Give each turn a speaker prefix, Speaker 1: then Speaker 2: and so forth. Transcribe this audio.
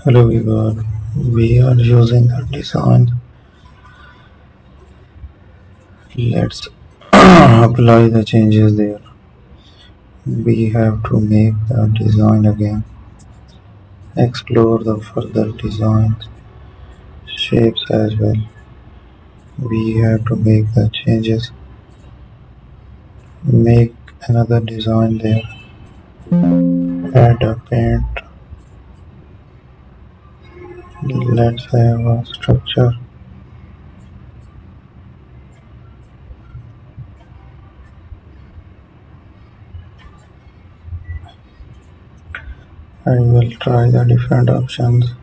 Speaker 1: Hello everyone, we are using the design. Let's apply the changes there. We have to make the design again. Explore the further designs, shapes as well. We have to make the changes. Make another design there. Add a paint. Let's have a structure. I will try the different options.